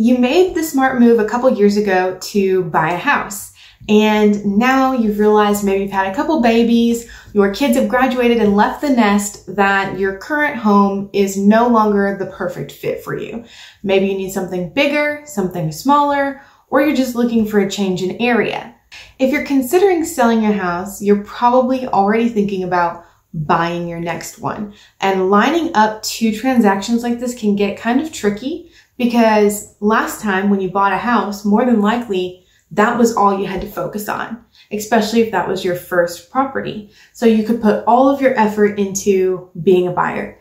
You made the smart move a couple years ago to buy a house, and now you've realized maybe you've had a couple babies, your kids have graduated and left the nest, that your current home is no longer the perfect fit for you. Maybe you need something bigger, something smaller, or you're just looking for a change in area. If you're considering selling your house, you're probably already thinking about buying your next one. And lining up two transactions like this can get kind of tricky, because last time when you bought a house, more than likely that was all you had to focus on, especially if that was your first property. So you could put all of your effort into being a buyer.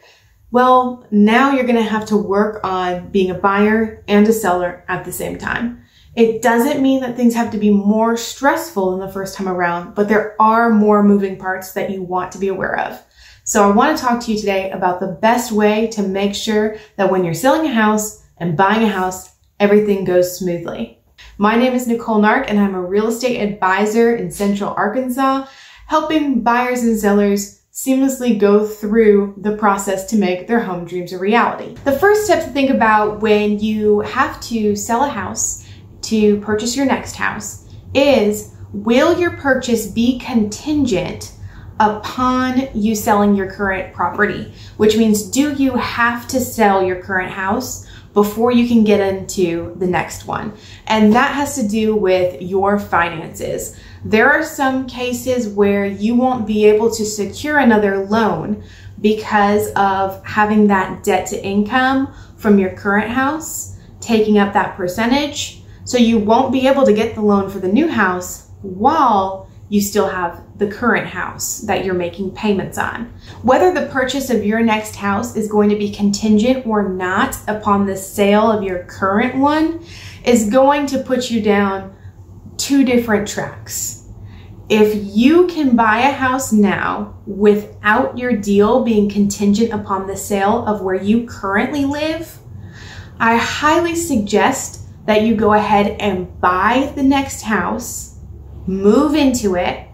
Well, now you're going to have to work on being a buyer and a seller at the same time. It doesn't mean that things have to be more stressful than the first time around, but there are more moving parts that you want to be aware of. So I want to talk to you today about the best way to make sure that when you're selling a house and buying a house, everything goes smoothly. My name is Nicole Nark, and I'm a real estate advisor in Central Arkansas, helping buyers and sellers seamlessly go through the process to make their home dreams a reality. The first step to think about when you have to sell a house to purchase your next house is, will your purchase be contingent upon you selling your current property? Which means, do you have to sell your current house before you can get into the next one? And that has to do with your finances. There are some cases where you won't be able to secure another loan because of having that debt to income from your current house taking up that percentage. So you won't be able to get the loan for the new house while you still have the current house that you're making payments on. Whether the purchase of your next house is going to be contingent or not upon the sale of your current one is going to put you down two different tracks. If you can buy a house now without your deal being contingent upon the sale of where you currently live, I highly suggest that you go ahead and buy the next house, move into it,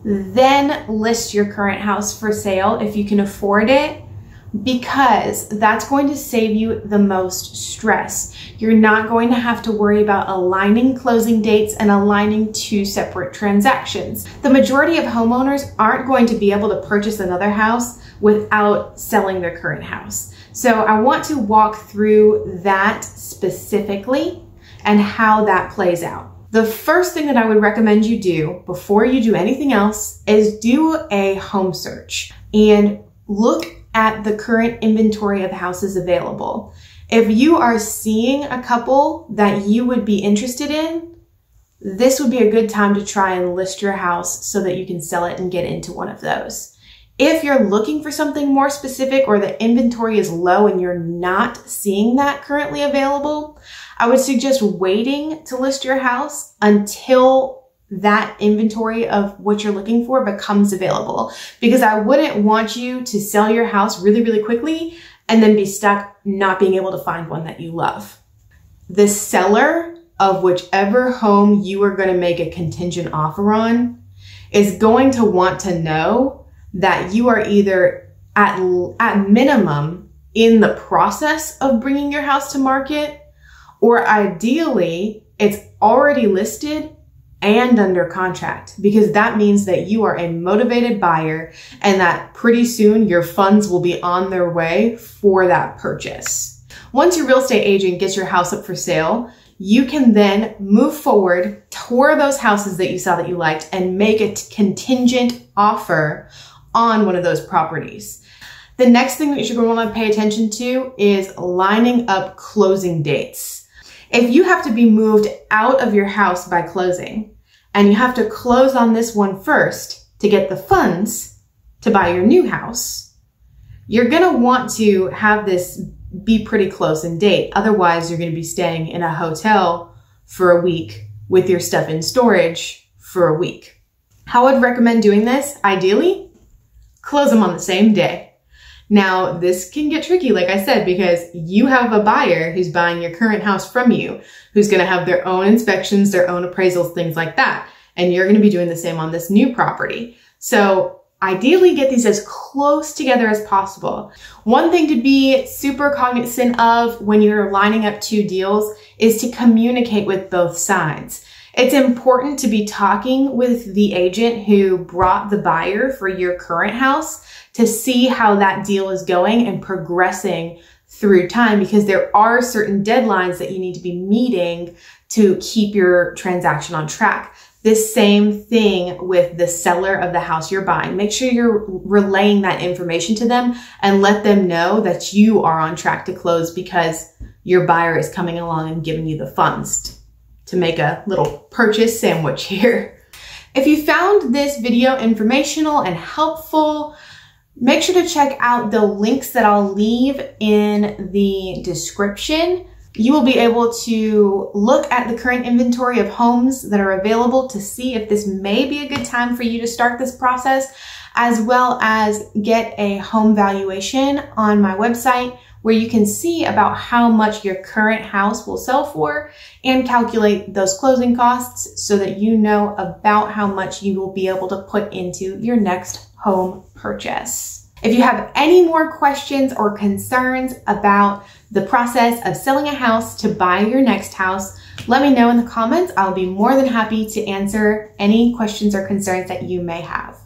then list your current house for sale if you can afford it, because that's going to save you the most stress. You're not going to have to worry about aligning closing dates and aligning two separate transactions. The majority of homeowners aren't going to be able to purchase another house without selling their current house. So I want to walk through that specifically and how that plays out. The first thing that I would recommend you do before you do anything else is do a home search and look at the current inventory of houses available. If you are seeing a couple that you would be interested in, this would be a good time to try and list your house so that you can sell it and get into one of those. If you're looking for something more specific or the inventory is low and you're not seeing that currently available, I would suggest waiting to list your house until that inventory of what you're looking for becomes available, because I wouldn't want you to sell your house really, really quickly and then be stuck not being able to find one that you love. The seller of whichever home you are going to make a contingent offer on is going to want to know that you are either at minimum in the process of bringing your house to market, or ideally it's already listed and under contract, because that means that you are a motivated buyer and that pretty soon your funds will be on their way for that purchase. Once your real estate agent gets your house up for sale, you can then move forward, tour those houses that you saw that you liked, and make a contingent offer on one of those properties. The next thing that you're going to want to pay attention to is lining up closing dates. If you have to be moved out of your house by closing, and you have to close on this one first to get the funds to buy your new house, you're going to want to have this be pretty close in date. Otherwise, you're going to be staying in a hotel for a week with your stuff in storage for a week. How I'd recommend doing this, ideally, close them on the same day. Now, this can get tricky, like I said, because you have a buyer who's buying your current house from you, who's going to have their own inspections, their own appraisals, things like that. And you're going to be doing the same on this new property. So ideally get these as close together as possible. One thing to be super cognizant of when you're lining up two deals is to communicate with both sides. It's important to be talking with the agent who brought the buyer for your current house to see how that deal is going and progressing through time, because there are certain deadlines that you need to be meeting to keep your transaction on track. This same thing with the seller of the house you're buying. Make sure you're relaying that information to them and let them know that you are on track to close because your buyer is coming along and giving you the funds to make a little purchase sandwich here. If you found this video informational and helpful, make sure to check out the links that I'll leave in the description. You will be able to look at the current inventory of homes that are available to see if this may be a good time for you to start this process, as well as get a home valuation on my website where you can see about how much your current house will sell for and calculate those closing costs so that you know about how much you will be able to put into your next home purchase. If you have any more questions or concerns about the process of selling a house to buy your next house, let me know in the comments. I'll be more than happy to answer any questions or concerns that you may have.